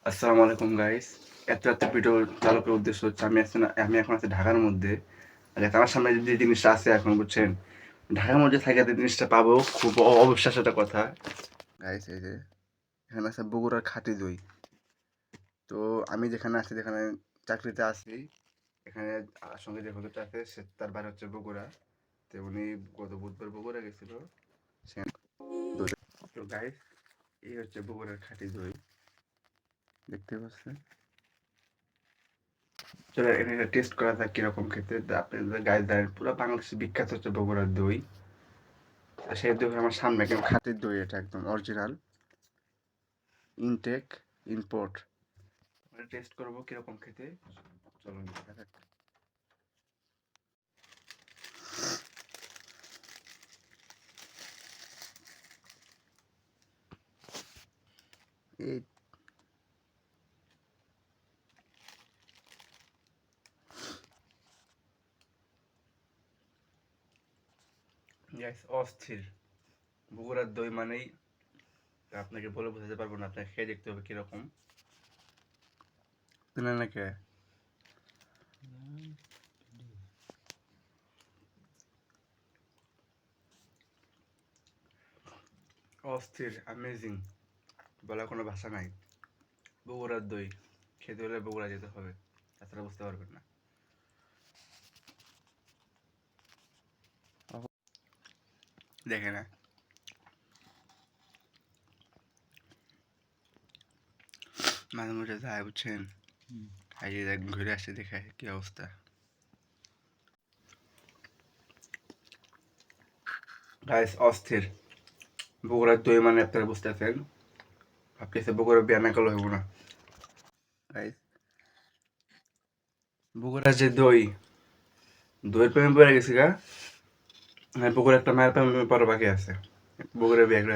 আসসালামু আলাইকুম গাইস। এত ভিডিও চালু করার উদ্দেশ্য হচ্ছে আমি এখন আছি ঢাকার মধ্যে। আর আমার সামনে যে জিনিসটা আছে এখন বুঝছেন, ঢাকার মধ্যে থাকে যে জিনিসটা পাবো খুব অবিশ্বাস্য একটা কথা। গাইস এই যে এখানে আছে বগুড়ার খাঁটি দই। তো আমি যেখানে আছি, যেখানে চাকরিতে আছি, এখানে সঙ্গে যে হুজুরটা আছে সে তার বাড়ি হচ্ছে বগুড়া। তো উনি গত বুধবার বগুড়া গেছিল। সে দইটা, তো গাইস এই হচ্ছে বগুড়ার খাঁটি দই, দেখতে পাচ্ছেন। চলো এটা টেস্ট করা যাক কিরকম খেতে। আপনাদের গায়ে দেয় পুরো বাংলাদেশে বিখ্যাত হচ্ছে বগুড়ার দই। সেই দই আমার সামনে একদম খাঁটির দই, এটা একদম অরিজিনাল ইনটেক ইম্পোর্ট। টেস্ট করবো কিরকম খেতে, চলুন দেখা যাক। এই গ্যাস অস্থির। বগুড়ার দই মানেই আপনাকে বলে বোঝাতে পারবো না, আপনাকে খেয়ে দেখতে হবে কিরকম। শুনলেন নাকি? অস্থির, অ্যামেজিং, বলার কোনো ভাষা নাই। বগুড়ার দই খেতে হলে বগুড়া যেতে হবে, তাছাড়া বুঝতে পারবেন না। দেখে না, মাঝে মাঝে যায় বুঝছেন, খাইয়ে দেখ ঘুরে আসে দেখে কি অবস্থা। গাইস অস্থির। বগুড়ার দই মানে আপনারা বুঝতেছেন, ভাবতেছে বগুড়া বিয়া না করলে হইব না। গাইস বগুড়ার যে দই, দইয়ের প্রেমে পড়ে গেছি গা। হ্যাঁ, বগুড়া একটা মায়ের প্রেমে পড়া বাকি আছে। বগুড়া বিয়া করে